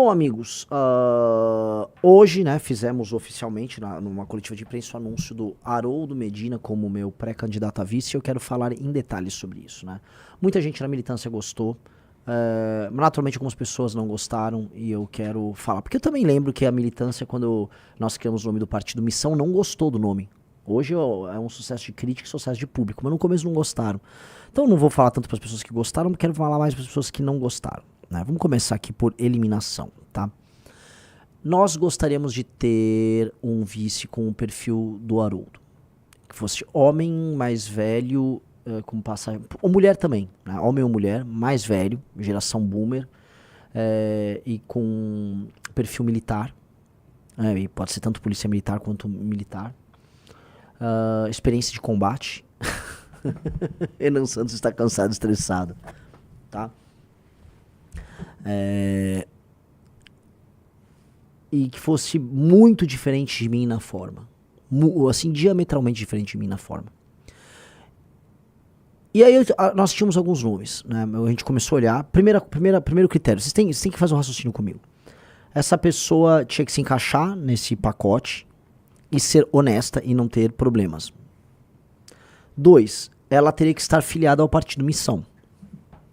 Bom, amigos, hoje, né, fizemos oficialmente, numa coletiva de imprensa, o anúncio do Haroldo Medina como meu pré-candidato a vice, e eu quero falar em detalhes sobre isso, né. Muita gente na militância gostou, naturalmente algumas pessoas não gostaram, e eu quero falar, porque eu também lembro que a militância, quando nós criamos o nome do partido Missão, não gostou do nome. Hoje é um sucesso de crítica e sucesso de público, mas no começo não gostaram. Então eu não vou falar tanto para as pessoas que gostaram, quero falar mais para as pessoas que não gostaram, né? Vamos começar aqui por eliminação, tá? Nós gostaríamos de ter um vice com o perfil do Haroldo. Que fosse homem mais velho, com passagem... Ou mulher também, né? Homem ou mulher, mais velho, geração boomer, e com perfil militar. E pode ser tanto polícia militar quanto militar. Experiência de combate. Renan Santos está cansado, estressado, tá? E que fosse muito diferente de mim na forma, assim, diametralmente diferente de mim na forma. E aí nós tínhamos alguns nomes, né? A gente começou a olhar. Primeiro critério, vocês têm que fazer um raciocínio comigo. Essa pessoa tinha que se encaixar nesse pacote e ser honesta e não ter problemas. 2, ela teria que estar filiada ao partido Missão,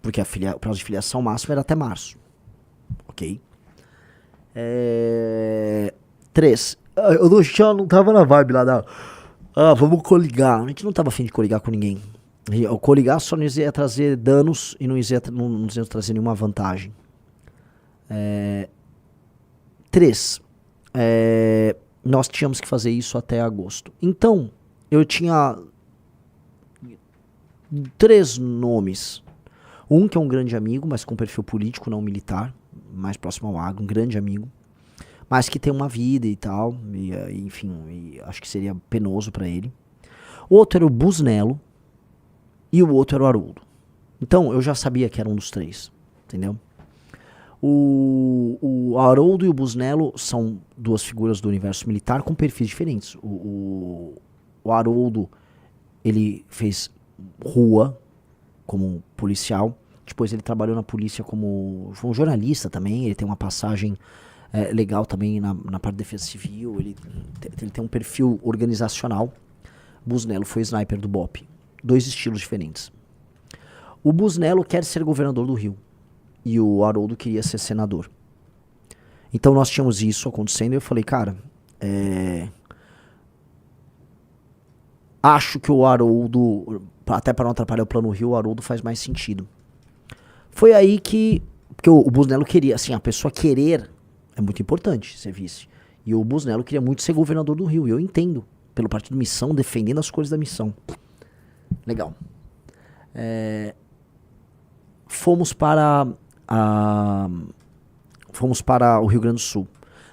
porque o prazo de filiação máximo era até março. Ok? 3, a gente não tava na vibe lá da... vamos coligar. A gente não tava afim de coligar com ninguém. O coligar só nos ia trazer danos e não nos ia trazer nenhuma vantagem. 3, nós tínhamos que fazer isso até agosto. Então, eu tinha 3 nomes. Um que é um grande amigo, mas com perfil político, não militar, mais próximo ao agro, um grande amigo, mas que tem uma vida e tal, enfim, acho que seria penoso pra ele. O outro era o Busnello e o outro era o Haroldo. Então, eu já sabia que era um dos 3, entendeu? O Haroldo e o Busnello são 2 figuras do universo militar com perfis diferentes. O Haroldo, ele fez rua como policial, depois ele trabalhou na polícia foi um jornalista também, ele tem uma passagem legal também na parte de defesa civil, ele tem um perfil organizacional. Busnello foi sniper do BOPE, 2 estilos diferentes. O Busnello quer ser governador do Rio e o Haroldo queria ser senador. Então nós tínhamos isso acontecendo e eu falei, cara, acho que o Haroldo, até para não atrapalhar o plano Rio, o Haroldo faz mais sentido. Foi aí porque o Busnello queria, assim, a pessoa querer é muito importante ser vice. E o Busnello queria muito ser governador do Rio, e eu entendo, pelo partido Missão, defendendo as cores da Missão. Legal. Fomos para o Rio Grande do Sul.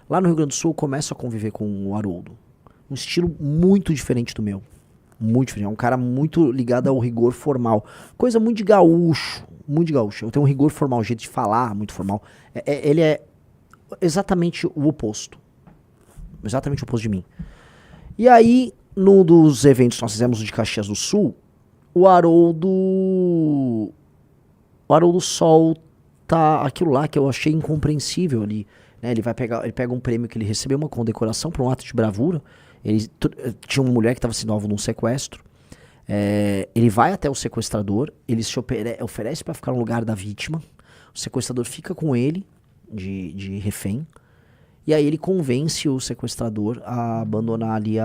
Lá no Rio Grande do Sul eu começo a conviver com o Haroldo. Um estilo muito diferente do meu. Muito diferente. É um cara muito ligado ao rigor formal. Coisa muito de gaúcho. Muito de gaúcho. Eu tenho um rigor formal, um jeito de falar muito formal. Ele é exatamente o oposto. Exatamente o oposto de mim. E aí, num dos eventos que nós fizemos de Caxias do Sul, o Haroldo solta aquilo lá que eu achei incompreensível ali, né? Ele pega um prêmio que ele recebeu, uma condecoração por um ato de bravura. Ele tinha uma mulher que estava sendo alvo de um sequestro. Ele vai até o sequestrador, ele se oferece para ficar no lugar da vítima. O sequestrador fica com ele de refém. E aí ele convence o sequestrador a abandonar ali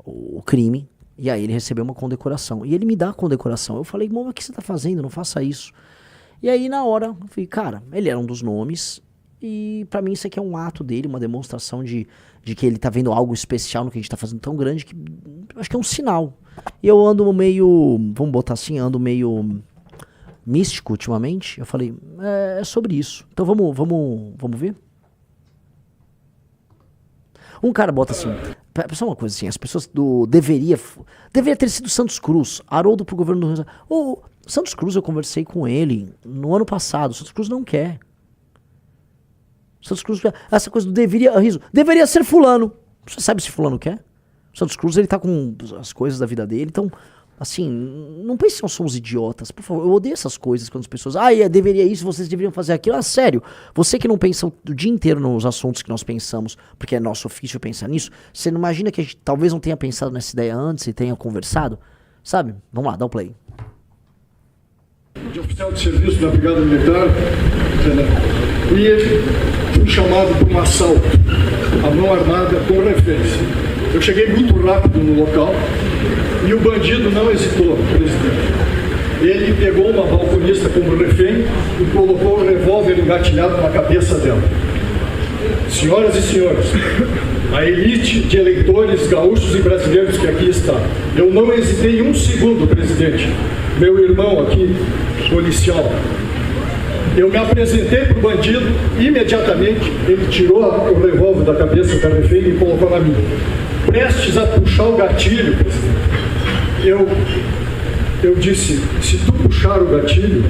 o crime. E aí ele recebeu uma condecoração. E ele me dá a condecoração. Eu falei, mas o que você tá fazendo? Não faça isso. E aí na hora, eu falei, cara, ele era um dos nomes. E pra mim isso aqui é um ato dele, uma demonstração de que ele tá vendo algo especial no que a gente tá fazendo tão grande, que acho que é um sinal. E eu ando meio, vamos botar assim, ando meio místico ultimamente. Eu falei, é sobre isso. Então vamos ver? Um cara bota assim, só uma coisa assim, as pessoas deveria ter sido Santos Cruz, Haroldo pro governo do Rio. O Santos Cruz, eu conversei com ele no ano passado, Santos Cruz não quer. Santos Cruz, essa coisa do deveria ser fulano. Você sabe se fulano quer? Santos Cruz, ele tá com as coisas da vida dele, então Assim, não pense que nós somos idiotas, por favor. Eu odeio essas coisas quando as pessoas... deveria isso, vocês deveriam fazer aquilo. Sério, você que não pensa o dia inteiro nos assuntos que nós pensamos, porque é nosso ofício pensar nisso, você não imagina que a gente talvez não tenha pensado nessa ideia antes e tenha conversado? Sabe? Vamos lá, dá o play. De oficial de serviço da Brigada Militar, e fui chamado para um assalto à mão armada com reféns. Eu cheguei muito rápido no local e o bandido não hesitou, presidente. Ele pegou uma balconista como refém e colocou o revólver engatilhado na cabeça dela. Senhoras e senhores, a elite de eleitores gaúchos e brasileiros que aqui está, eu não hesitei um segundo, presidente. Meu irmão aqui, policial, eu me apresentei para o bandido, imediatamente ele tirou o revólver da cabeça da refém e colocou na minha. Prestes a puxar o gatilho, eu disse, se tu puxar o gatilho,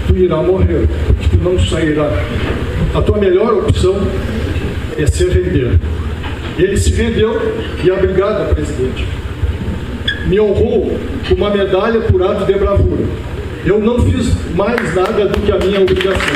tu irá morrer, porque tu não sairá. A tua melhor opção é se render. Ele se rendeu e a brigada, presidente, me honrou com uma medalha por ato de bravura. Eu não fiz mais nada do que a minha obrigação.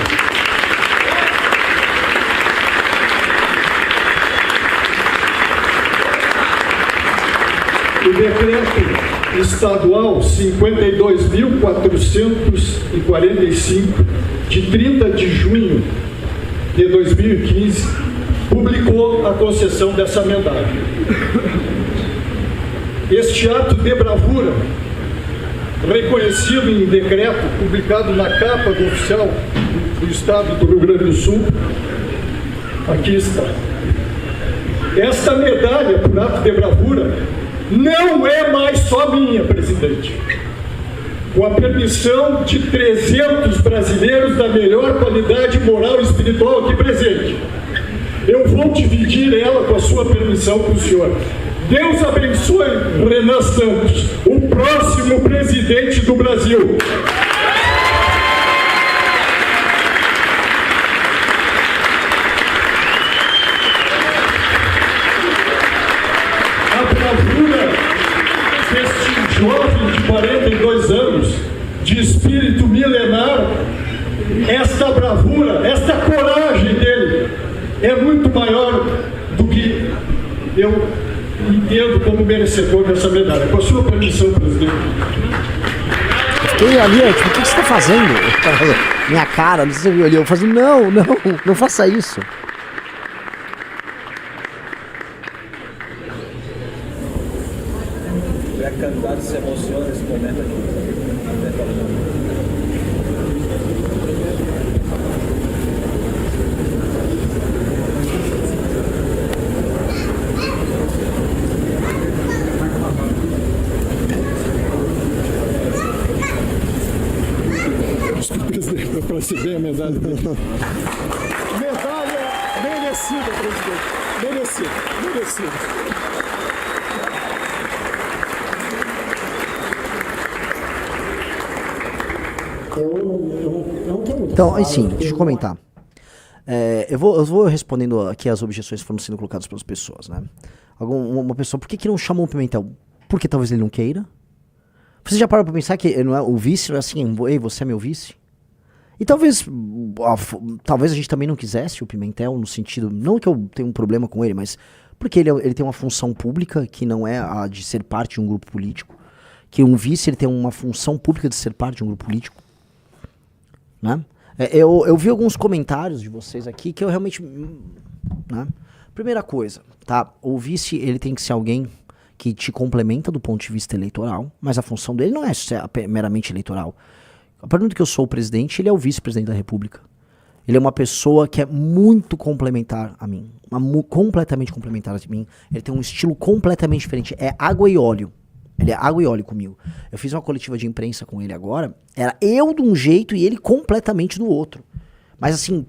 O decreto estadual 52.445, de 30 de junho de 2015, publicou a concessão dessa medalha. Este ato de bravura, reconhecido em decreto publicado na capa do oficial do Estado do Rio Grande do Sul, aqui está. Esta medalha por ato de bravura não é mais só minha, presidente. Com a permissão de 300 brasileiros da melhor qualidade moral e espiritual aqui presente, eu vou dividir ela, com a sua permissão, com o senhor. Deus abençoe Renan Santos, o próximo presidente do Brasil. A bravura deste jovem de 42 anos, de espírito milenar, esta bravura, esta coragem dele é muito maior do que eu entendo como merecedor dessa medalha. Com a sua permissão, presidente. Fiquei ali, tipo, o que você está fazendo? Minha cara, não sei se você viu ali. Eu falei, não faça isso. O candidato se emociona nesse momento aqui. Para receber a medalha dele. Medalha merecida, presidente. Merecida. Eu não tenho muito. Então, assim, deixa eu comentar. Eu vou respondendo aqui as objeções que foram sendo colocadas pelas pessoas, né? Uma pessoa, por que não chamou o Pimentel? Porque talvez ele não queira. Você já parou pra pensar que não é, o vice não é assim, ei, você é meu vice? E talvez a gente também não quisesse o Pimentel, no sentido, não que eu tenha um problema com ele, mas porque ele tem uma função pública que não é a de ser parte de um grupo político, que um vice ele tem uma função pública de ser parte de um grupo político, né? Eu vi alguns comentários de vocês aqui que eu realmente, né? Primeira coisa, tá? O vice ele tem que ser alguém que te complementa do ponto de vista eleitoral, mas a função dele não é meramente eleitoral. A partir do que eu sou o presidente, ele é o vice-presidente da República. Ele é uma pessoa que é muito complementar a mim. Completamente complementar a mim. Ele tem um estilo completamente diferente. É água e óleo. Ele é água e óleo comigo. Eu fiz uma coletiva de imprensa com ele agora. Era eu de um jeito e ele completamente do outro. Mas assim,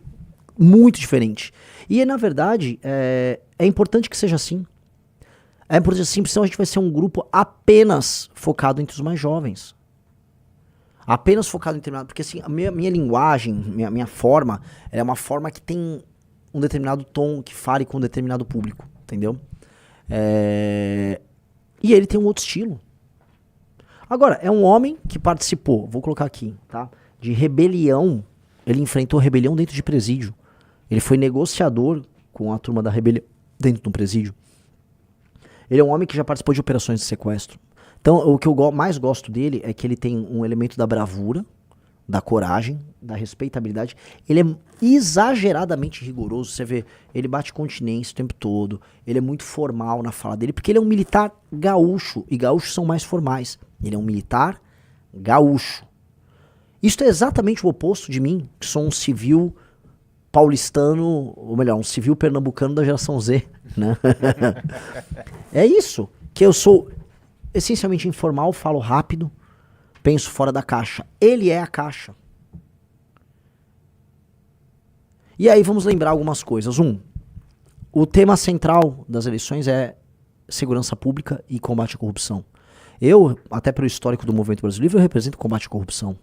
muito diferente. E na verdade, é importante que seja assim. É importante assim, porque senão a gente vai ser um grupo apenas focado entre os mais jovens. Apenas focado em determinado... Porque assim, a minha linguagem, minha forma, é uma forma que tem um determinado tom, que fale com um determinado público, entendeu? E ele tem um outro estilo. Agora, é um homem que participou, vou colocar aqui, tá? De rebelião. Ele enfrentou rebelião dentro de presídio. Ele foi negociador com a turma da rebelião dentro de um presídio. Ele é um homem que já participou de operações de sequestro. Então, o que eu mais gosto dele é que ele tem um elemento da bravura, da coragem, da respeitabilidade. Ele é exageradamente rigoroso. Você vê, ele bate continência o tempo todo. Ele é muito formal na fala dele, porque ele é um militar gaúcho. E gaúchos são mais formais. Ele é um militar gaúcho. Isso é exatamente o oposto de mim, que sou um civil paulistano, ou melhor, um civil pernambucano da geração Z, né? É isso, que eu sou essencialmente informal, falo rápido, penso fora da caixa. Ele é a caixa. E aí vamos lembrar algumas coisas. O tema central das eleições é segurança pública e combate à corrupção. Eu, até pelo histórico do movimento brasileiro, eu represento o combate à corrupção.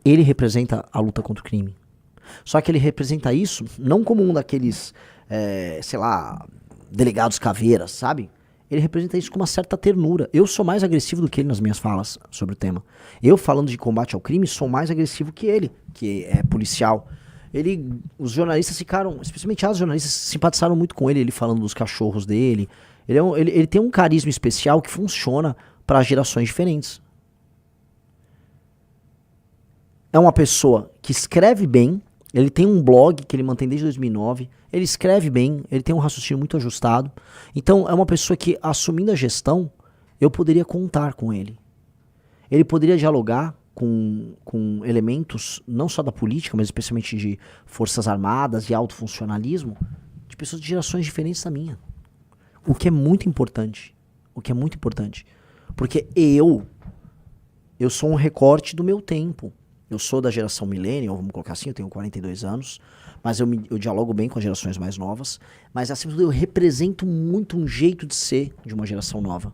Ele representa a luta contra o crime. Só que ele representa isso não como um daqueles, sei lá, delegados caveiras, sabe? Ele representa isso com uma certa ternura. Eu sou mais agressivo do que ele nas minhas falas sobre o tema. Eu, falando de combate ao crime, sou mais agressivo que ele, que é policial. Os jornalistas ficaram, especialmente as jornalistas, simpatizaram muito com ele, ele falando dos cachorros dele. Ele tem um carisma especial que funciona para gerações diferentes. É uma pessoa que escreve bem, ele tem um blog que ele mantém desde 2009, ele escreve bem, ele tem um raciocínio muito ajustado. Então é uma pessoa que, assumindo a gestão, eu poderia contar com ele. Ele poderia dialogar com elementos, não só da política, mas especialmente de forças armadas e alto funcionalismo, de pessoas de gerações diferentes da minha. O que é muito importante. Porque eu sou um recorte do meu tempo. Eu sou da geração millennial, vamos colocar assim, eu tenho 42 anos, mas eu dialogo bem com as gerações mais novas, mas acima de tudo eu represento muito um jeito de ser de uma geração nova.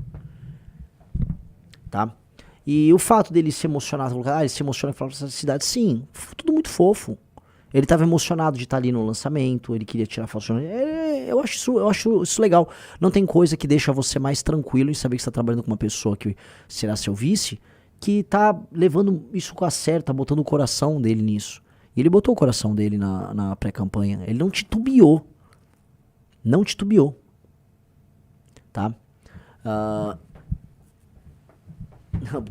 Tá? E o fato dele se emocionar, ele se emociona e falar pra essa cidade, sim, tudo muito fofo. Ele estava emocionado de estar ali no lançamento, ele queria tirar foto. Eu acho isso legal. Não tem coisa que deixa você mais tranquilo em saber que você está trabalhando com uma pessoa que será seu vice, que tá levando isso com a sério, tá botando o coração dele nisso. E ele botou o coração dele na pré-campanha. Ele não titubeou. Tá?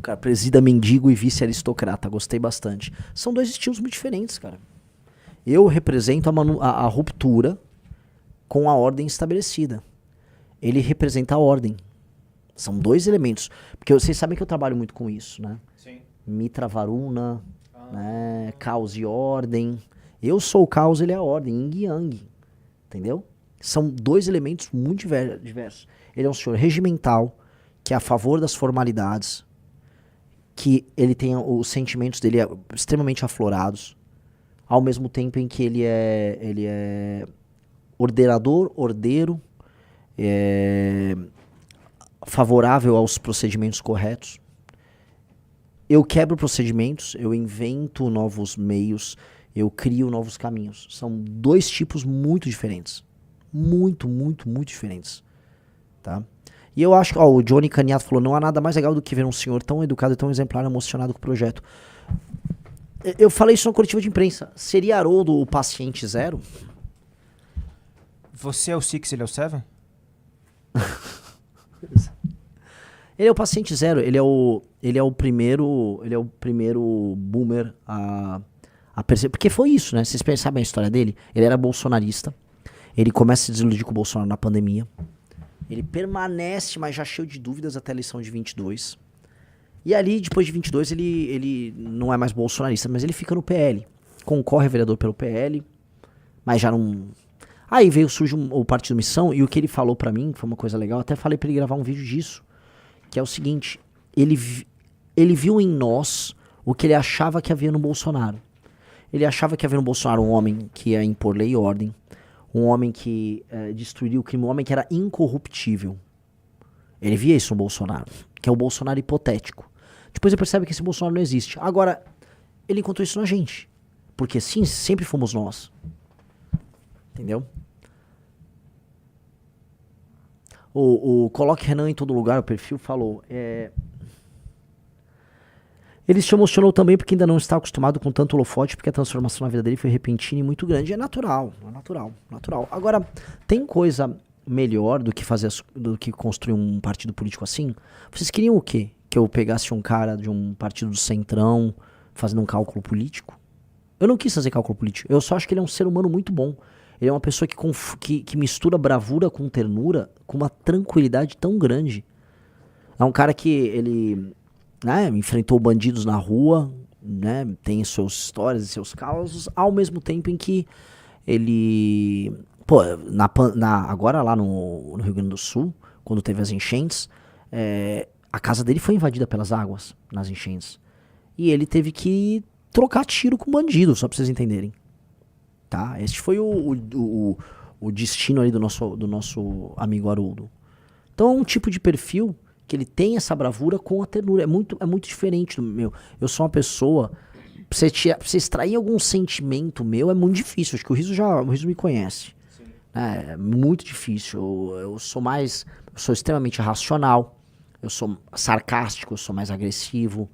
Cara, presida mendigo e vice-aristocrata. Gostei bastante. São dois estilos muito diferentes, cara. Eu represento a ruptura com a ordem estabelecida. Ele representa a ordem. São dois elementos. Porque vocês sabem que eu trabalho muito com isso, né? Sim. Mitra Varuna, né? Caos e ordem. Eu sou o caos, ele é a ordem. Yin e Yang. Entendeu? São dois elementos muito diversos. Ele é um senhor regimental, que é a favor das formalidades, que ele tem os sentimentos dele extremamente aflorados, ao mesmo tempo em que ele é ordenador, ordeiro, favorável aos procedimentos corretos. Eu quebro procedimentos, eu invento novos meios, eu crio novos caminhos. São dois tipos muito diferentes. Muito diferentes. Tá? E eu acho que o Johnny Caniato falou, não há nada mais legal do que ver um senhor tão educado e tão exemplar, emocionado com o projeto. Eu falei isso na coletiva de imprensa. Seria Haroldo o paciente zero? Você é o Six, ele é o Seven? Ele é o paciente zero, ele é o primeiro boomer a perceber. Porque foi isso, né? Vocês sabem a história dele? Ele era bolsonarista. Ele começa a se desiludir com o Bolsonaro na pandemia. Ele permanece, mas já cheio de dúvidas até a eleição de 22. E ali, depois de 22, ele não é mais bolsonarista, mas ele fica no PL. Concorre a vereador pelo PL, mas já não... Aí surge o Partido Missão, e o que ele falou pra mim, foi uma coisa legal, até falei pra ele gravar um vídeo disso, que é o seguinte, ele viu em nós o que ele achava que havia no Bolsonaro. Ele achava que havia no Bolsonaro um homem que ia impor lei e ordem, um homem que destruiria o crime, um homem que era incorruptível. Ele via isso no Bolsonaro, que é o Bolsonaro hipotético. Depois ele percebe que esse Bolsonaro não existe. Agora, ele encontrou isso na gente. Porque sim, sempre fomos nós. Entendeu? O Coloque Renan em Todo Lugar, o perfil, falou... Ele se emocionou também porque ainda não está acostumado com tanto holofote, porque a transformação na vida dele foi repentina e muito grande. É natural, natural. Agora, tem coisa melhor do que do que construir um partido político assim? Vocês queriam o quê? Que eu pegasse um cara de um partido do centrão fazendo um cálculo político? Eu não quis fazer cálculo político. Eu só acho que ele é um ser humano muito bom. Ele é uma pessoa que mistura bravura com ternura com uma tranquilidade tão grande. É um cara que ele, né, enfrentou bandidos na rua, né, tem suas histórias e seus causos, ao mesmo tempo em que ele... Pô, agora lá no Rio Grande do Sul, quando teve as enchentes, a casa dele foi invadida pelas águas nas enchentes. E ele teve que trocar tiro com bandido, só pra vocês entenderem. Tá? Este foi o destino ali do nosso amigo Haroldo. Então é um tipo de perfil que ele tem essa bravura com a ternura. É muito diferente do meu. Eu sou uma pessoa... Pra você extrair algum sentimento meu é muito difícil. Acho que o Riso me conhece. É muito difícil. Eu sou extremamente racional. Eu sou sarcástico, eu sou mais agressivo.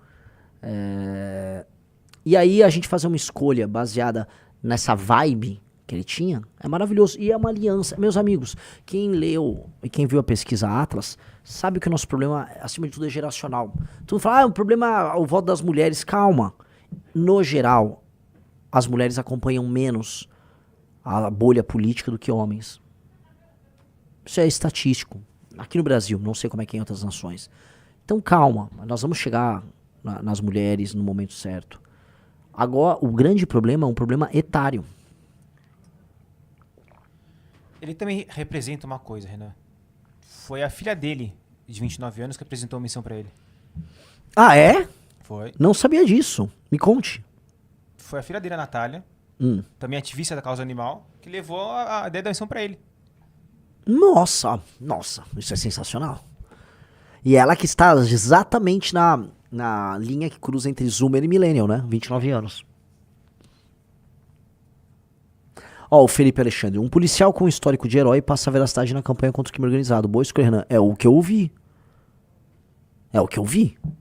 E aí a gente fazer uma escolha baseada nessa vibe que ele tinha, é maravilhoso. E é uma aliança. Meus amigos, quem leu e quem viu a pesquisa Atlas, sabe que o nosso problema, acima de tudo, é geracional. Tu não fala, o problema é o voto das mulheres. Calma. No geral, as mulheres acompanham menos a bolha política do que homens. Isso é estatístico. Aqui no Brasil, não sei como é que é em outras nações. Então calma, nós vamos chegar nas mulheres no momento certo. Agora, o grande problema é um problema etário. Ele também representa uma coisa, Renan. Foi a filha dele, de 29 anos, que apresentou a missão pra ele. Ah, é? Foi. Não sabia disso. Me conte. Foi a filha dele, a Natália, também ativista da causa animal, que levou a ideia da missão pra ele. Nossa, isso é sensacional. E ela que está exatamente na linha que cruza entre Zoomer e Millennial, né? 29 anos. Ó, o Felipe Alexandre. Um policial com histórico de herói passa a veracidade na campanha contra o crime organizado. Boa escolha, Renan. É o que eu ouvi.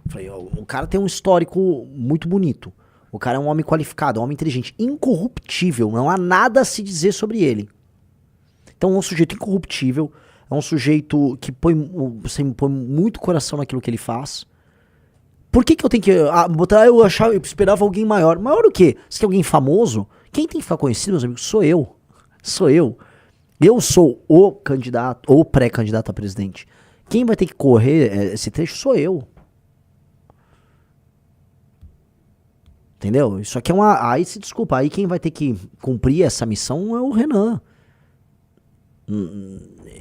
Falei, ó, o cara tem um histórico muito bonito. O cara é um homem qualificado, um homem inteligente, incorruptível. Não há nada a se dizer sobre ele. Então é um sujeito incorruptível. É um sujeito que põe muito coração naquilo que ele faz. Por que eu tenho que botar? Eu esperava alguém maior. Maior o quê? Você quer alguém famoso? Quem tem que ficar conhecido, meus amigos, sou eu. Eu sou o candidato, ou pré-candidato a presidente. Quem vai ter que correr esse trecho sou eu. Entendeu? Isso aqui é uma... Aí se desculpa, aí quem vai ter que cumprir essa missão é o Renan.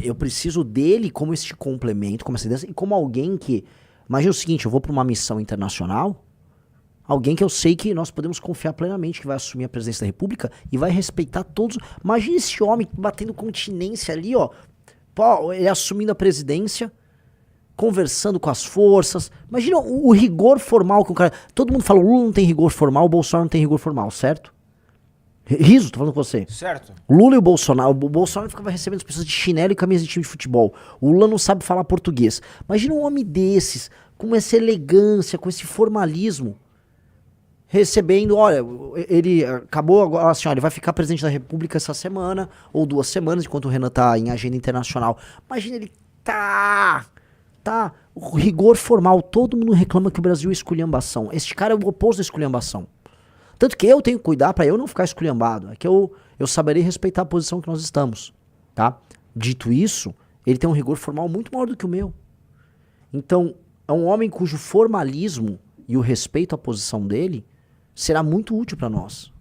Eu preciso dele como este complemento, como essa ideia, e como alguém que... Imagina o seguinte, eu vou para uma missão internacional, alguém que eu sei que nós podemos confiar plenamente que vai assumir a presidência da República e vai respeitar todos. Imagina esse homem batendo continência ali, ó. Pô, ele assumindo a presidência, conversando com as forças. Imagina o rigor formal que o cara... Todo mundo fala, o Lula não tem rigor formal, o Bolsonaro não tem rigor formal, certo? Riso, tô falando com você. Certo. Lula e o Bolsonaro ficava recebendo as pessoas de chinelo e camisa de time de futebol. O Lula não sabe falar português. Imagina um homem desses, com essa elegância, com esse formalismo, recebendo, olha, ele acabou agora, assim, olha, ele vai ficar presidente da República essa semana, ou 2 semanas, enquanto o Renan tá em agenda internacional. Imagina ele, o rigor formal, todo mundo reclama que o Brasil é esculhambação. Este cara é o oposto da esculhambação. Tanto que eu tenho que cuidar pra eu não ficar esculhambado. É que eu saberei respeitar a posição que nós estamos, tá? Dito isso, ele tem um rigor formal muito maior do que o meu. Então, é um homem cujo formalismo e o respeito à posição dele será muito útil pra nós.